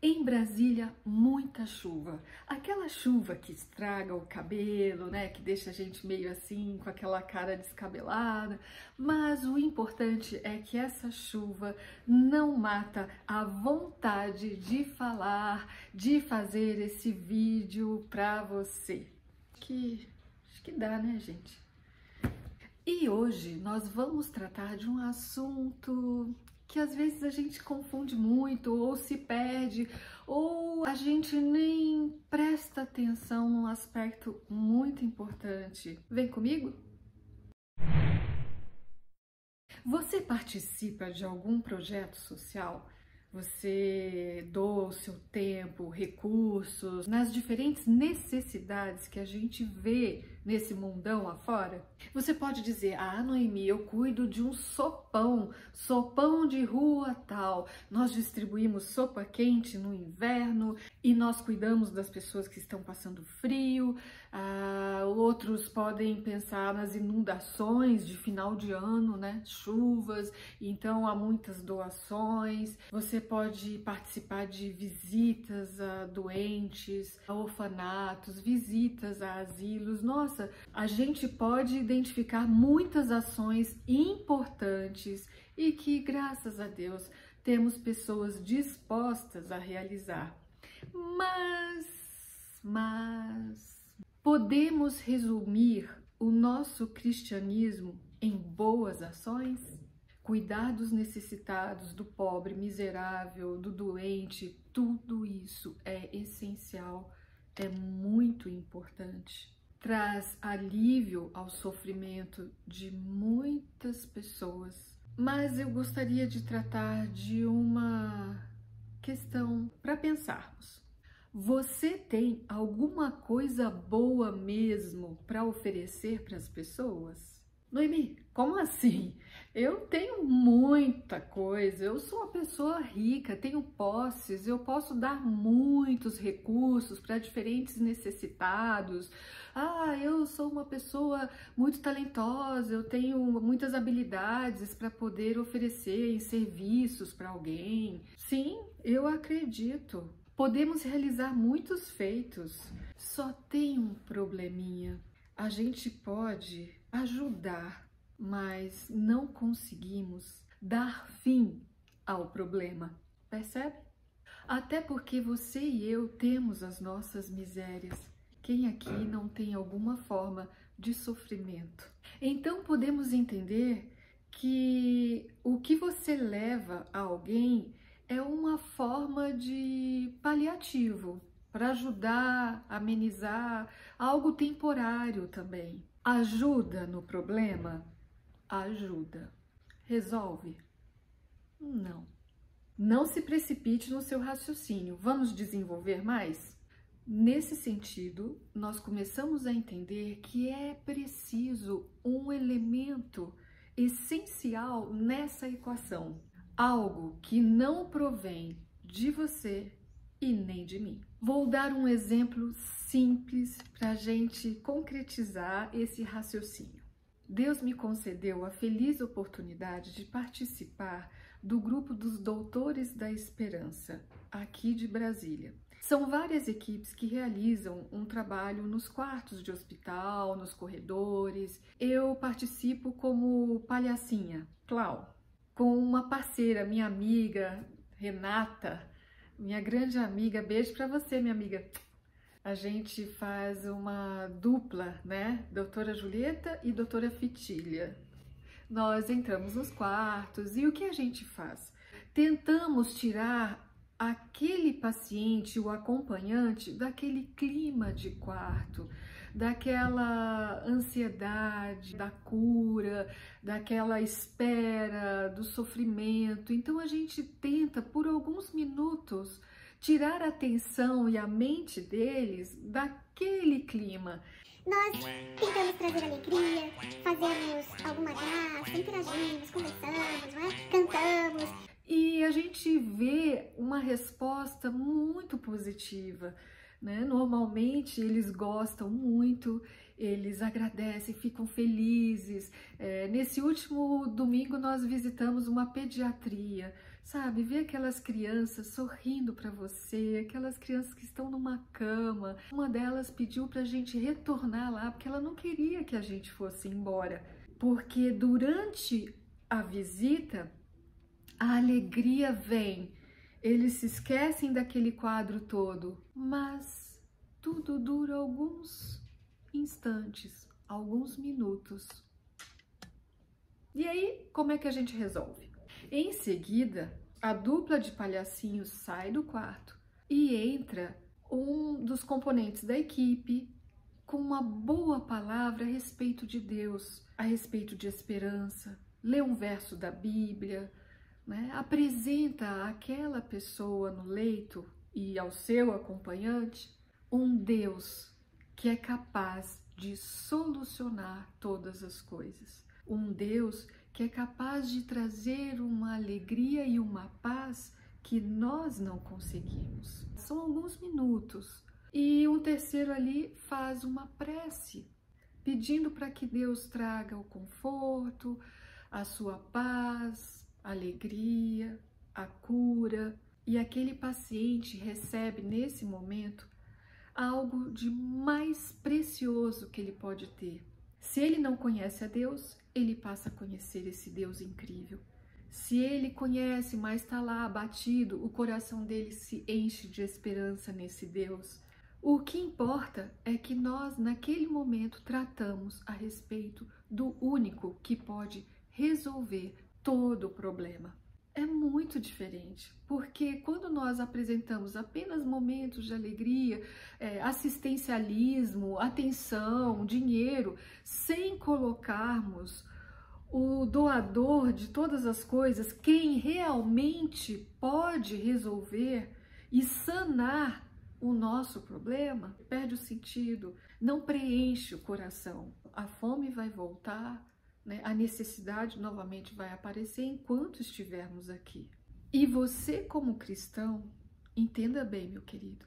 Em Brasília, muita chuva. Aquela chuva que estraga o cabelo, né? Que deixa a gente meio assim, com aquela cara descabelada. Mas o importante é que essa chuva não mata a vontade de falar, de fazer esse vídeo pra você. Acho que dá, né, gente? E hoje nós vamos tratar de um assunto que às vezes a gente confunde muito, ou se perde, ou a gente nem presta atenção num aspecto muito importante. Vem comigo? Você participa de algum projeto social? Você doa o seu tempo, recursos, nas diferentes necessidades que a gente vê nesse mundão afora? Você pode dizer, ah, Noemi, eu cuido de um sopão de rua tal. Nós distribuímos sopa quente no inverno e nós cuidamos das pessoas que estão passando frio. Outros podem pensar nas inundações de final de ano, né? Chuvas, então há muitas doações. Você pode participar de visitas a doentes, a orfanatos, visitas a asilos. Nossa, a gente pode identificar muitas ações importantes e que, graças a Deus, temos pessoas dispostas a realizar. Mas podemos resumir o nosso cristianismo em boas ações? Cuidar dos necessitados, do pobre, miserável, do doente, tudo isso é essencial, é muito importante. Traz alívio ao sofrimento de muitas pessoas. Mas eu gostaria de tratar de uma questão para pensarmos. Você tem alguma coisa boa mesmo para oferecer para as pessoas? Noemi, como assim? Eu tenho muita coisa, eu sou uma pessoa rica, tenho posses, eu posso dar muitos recursos para diferentes necessitados. Eu sou uma pessoa muito talentosa, eu tenho muitas habilidades para poder oferecer serviços para alguém. Sim, eu acredito. Podemos realizar muitos feitos, só tem um probleminha. A gente pode ajudar, mas não conseguimos dar fim ao problema, percebe? Até porque você e eu temos as nossas misérias. Quem aqui não tem alguma forma de sofrimento? Então podemos entender que o que você leva a alguém é uma forma de paliativo, para ajudar, amenizar, algo temporário também. Ajuda no problema? Ajuda. Resolve? Não. Não se precipite no seu raciocínio. Vamos desenvolver mais? Nesse sentido, nós começamos a entender que é preciso um elemento essencial nessa equação. Algo que não provém de você e nem de mim. Vou dar um exemplo simples para a gente concretizar esse raciocínio. Deus me concedeu a feliz oportunidade de participar do grupo dos Doutores da Esperança, aqui de Brasília. São várias equipes que realizam um trabalho nos quartos de hospital, nos corredores. Eu participo como palhacinha, clown, com uma parceira, minha amiga Renata, minha grande amiga. Beijo para você, minha amiga. A gente faz uma dupla, né? Doutora Julieta e doutora Fitilha. Nós entramos nos quartos e o que a gente faz? Tentamos tirar aquele paciente, o acompanhante, daquele clima de quarto, daquela ansiedade, da cura, daquela espera, do sofrimento. Então a gente tenta por alguns minutos tirar a atenção e a mente deles daquele clima. Nós tentamos trazer alegria, fazemos alguma graça, interagimos, conversamos, não é? Cantamos. E a gente vê uma resposta muito positiva, né? Normalmente eles gostam muito, eles agradecem, ficam felizes. Nesse último domingo nós visitamos uma pediatria Sabe, ver aquelas crianças sorrindo para você, aquelas crianças que estão numa cama. Uma delas pediu para a gente retornar lá, porque ela não queria que a gente fosse embora. Porque durante a visita, a alegria vem. Eles se esquecem daquele quadro todo, mas tudo dura alguns instantes, alguns minutos. E aí, como é que a gente resolve? Em seguida, a dupla de palhacinhos sai do quarto e entra um dos componentes da equipe com uma boa palavra a respeito de Deus, a respeito de esperança, lê um verso da Bíblia, né? Apresenta àquela pessoa no leito e ao seu acompanhante um Deus que é capaz de solucionar todas as coisas. Um Deus que é capaz de trazer uma alegria e uma paz que nós não conseguimos. São alguns minutos. E um terceiro ali faz uma prece, pedindo para que Deus traga o conforto, a sua paz, a alegria, a cura. E aquele paciente recebe nesse momento algo de mais precioso que ele pode ter. Se ele não conhece a Deus, ele passa a conhecer esse Deus incrível. Se ele conhece, mas está lá abatido, o coração dele se enche de esperança nesse Deus. O que importa é que nós, naquele momento, tratamos a respeito do único que pode resolver todo o problema. É muito diferente, porque quando nós apresentamos apenas momentos de alegria, assistencialismo, atenção, dinheiro, sem colocarmos o doador de todas as coisas, quem realmente pode resolver e sanar o nosso problema, perde o sentido, não preenche o coração. A fome vai voltar, né? A necessidade novamente vai aparecer enquanto estivermos aqui. E você, como cristão, entenda bem, meu querido,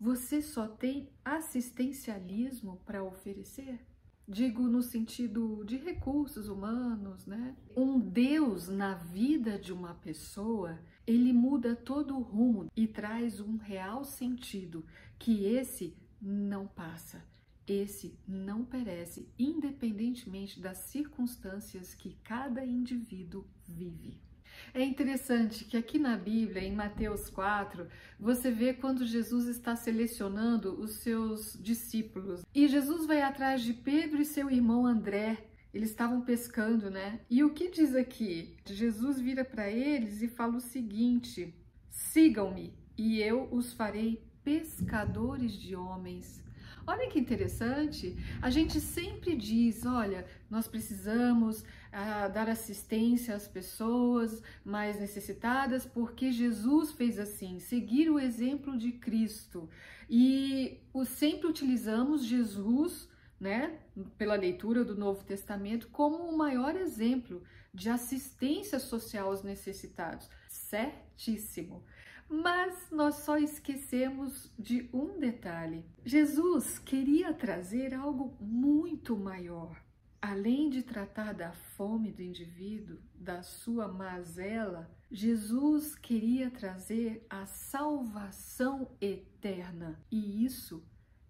você só tem assistencialismo para oferecer? Digo no sentido de recursos humanos, né? Um Deus na vida de uma pessoa, ele muda todo o rumo e traz um real sentido, que esse não passa, esse não perece, independentemente das circunstâncias que cada indivíduo vive. É interessante que aqui na Bíblia, em Mateus 4, você vê quando Jesus está selecionando os seus discípulos. E Jesus vai atrás de Pedro e seu irmão André. Eles estavam pescando, né? E o que diz aqui? Jesus vira para eles e fala o seguinte: sigam-me e eu os farei pescadores de homens. Olha que interessante, a gente sempre diz, olha, nós precisamos dar assistência às pessoas mais necessitadas, porque Jesus fez assim, seguir o exemplo de Cristo. E sempre utilizamos Jesus, né, pela leitura do Novo Testamento, como o maior exemplo de assistência social aos necessitados. Certíssimo. Mas nós só esquecemos de um detalhe. Jesus queria trazer algo muito maior. Além de tratar da fome do indivíduo, da sua mazela, Jesus queria trazer a salvação eterna. E isso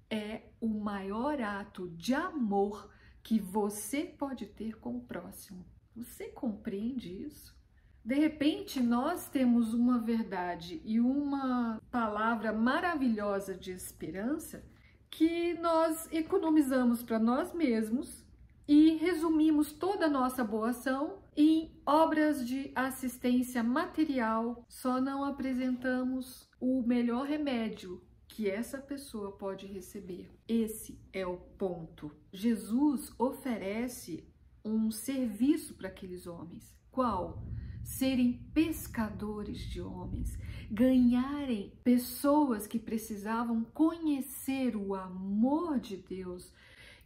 é o maior ato de amor que você pode ter com o próximo. Você compreende isso? De repente, nós temos uma verdade e uma palavra maravilhosa de esperança que nós economizamos para nós mesmos e resumimos toda a nossa boa ação em obras de assistência material. Só não apresentamos o melhor remédio que essa pessoa pode receber. Esse é o ponto. Jesus oferece um serviço para aqueles homens. Qual? Serem pescadores de homens, ganharem pessoas que precisavam conhecer o amor de Deus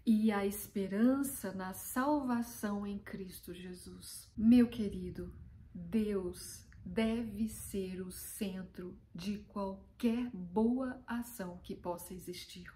e a esperança na salvação em Cristo Jesus. Meu querido, Deus deve ser o centro de qualquer boa ação que possa existir.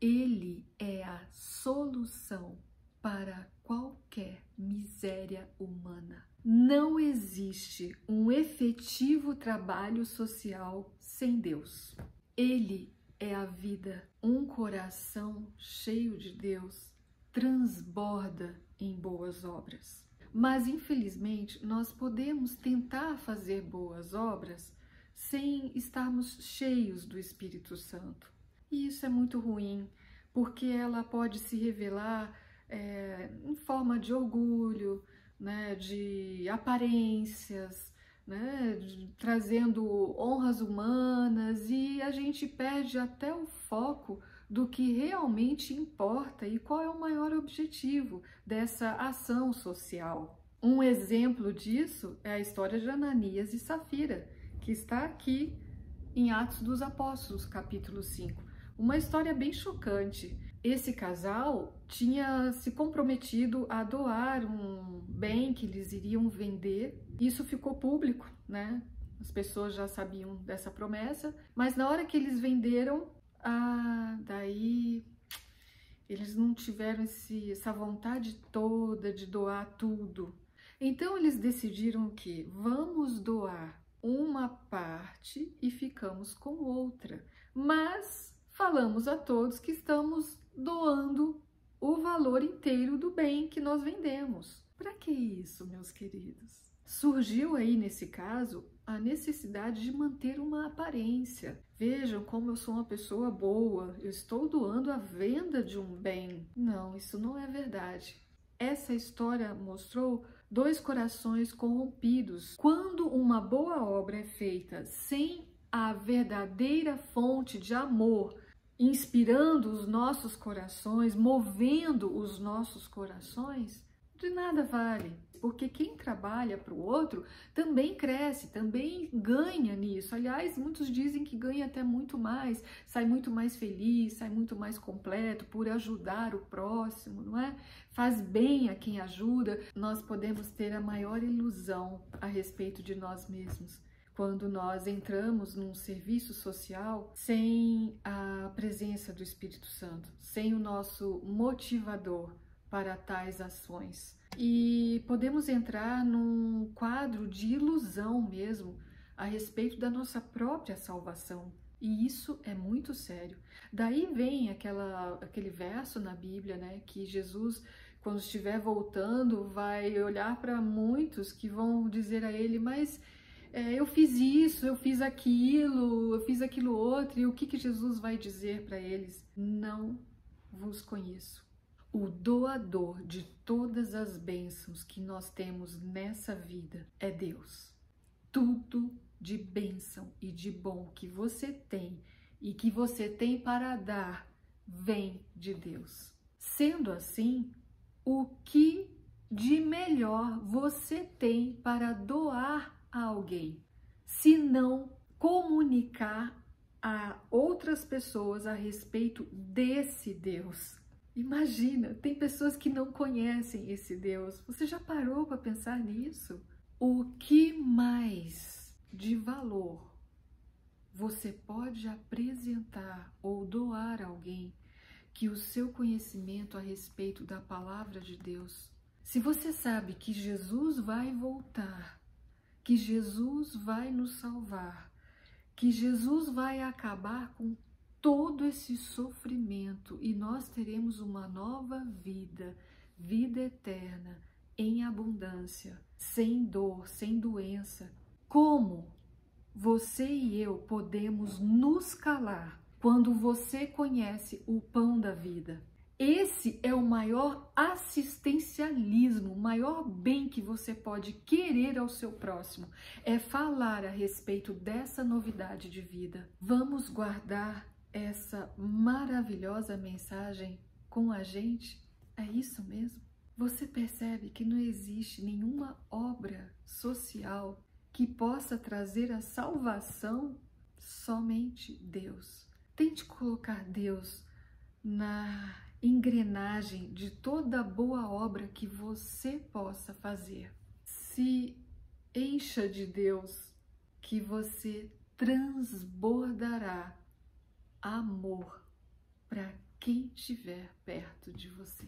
Ele é a solução para qualquer miséria humana. Não existe um efetivo trabalho social sem Deus. Ele é a vida. Um coração cheio de Deus transborda em boas obras. Mas, infelizmente, nós podemos tentar fazer boas obras sem estarmos cheios do Espírito Santo. E isso é muito ruim, porque ela pode se revelar em forma de orgulho, né, de aparências, né, trazendo honras humanas, e a gente perde até o foco do que realmente importa e qual é o maior objetivo dessa ação social. Um exemplo disso é a história de Ananias e Safira, que está aqui em Atos dos Apóstolos, capítulo 5. Uma história bem chocante. Esse casal tinha se comprometido a doar um bem que eles iriam vender. Isso ficou público, né? As pessoas já sabiam dessa promessa, mas na hora que eles venderam, daí eles não tiveram essa vontade toda de doar tudo. Então eles decidiram que vamos doar uma parte e ficamos com outra, mas falamos a todos que estamos doando o valor inteiro do bem que nós vendemos. Para que isso, meus queridos? Surgiu aí, nesse caso, a necessidade de manter uma aparência. Vejam como eu sou uma pessoa boa, eu estou doando a venda de um bem. Não, isso não é verdade. Essa história mostrou dois corações corrompidos. Quando uma boa obra é feita sem a verdadeira fonte de amor, inspirando os nossos corações, movendo os nossos corações, de nada vale, porque quem trabalha para o outro também cresce, também ganha nisso. Aliás, muitos dizem que ganha até muito mais, sai muito mais feliz, sai muito mais completo por ajudar o próximo, não é? Faz bem a quem ajuda. Nós podemos ter a maior ilusão a respeito de nós mesmos quando nós entramos num serviço social sem a presença do Espírito Santo, sem o nosso motivador para tais ações. E podemos entrar num quadro de ilusão mesmo a respeito da nossa própria salvação. E isso é muito sério. Daí vem aquele verso na Bíblia, né, que Jesus, quando estiver voltando, vai olhar para muitos que vão dizer a ele, mas eu fiz isso, eu fiz aquilo outro. E o que Jesus vai dizer para eles? Não vos conheço. O doador de todas as bênçãos que nós temos nessa vida é Deus. Tudo de bênção e de bom que você tem e que você tem para dar vem de Deus. Sendo assim, o que de melhor você tem para doar a alguém, se não comunicar a outras pessoas a respeito desse Deus? Imagina, tem pessoas que não conhecem esse Deus. Você já parou para pensar nisso? O que mais de valor você pode apresentar ou doar a alguém que o seu conhecimento a respeito da palavra de Deus? Se você sabe que Jesus vai voltar, que Jesus vai nos salvar, que Jesus vai acabar com todo esse sofrimento e nós teremos uma nova vida, vida eterna, em abundância, sem dor, sem doença. Como você e eu podemos nos calar quando você conhece o pão da vida? Esse é o maior assistencialismo, o maior bem que você pode querer ao seu próximo, é falar a respeito dessa novidade de vida. Vamos guardar essa maravilhosa mensagem com a gente? É isso mesmo? Você percebe que não existe nenhuma obra social que possa trazer a salvação? Somente Deus. Tente colocar Deus na engrenagem de toda boa obra que você possa fazer. Se encha de Deus, que você transbordará amor para quem estiver perto de você.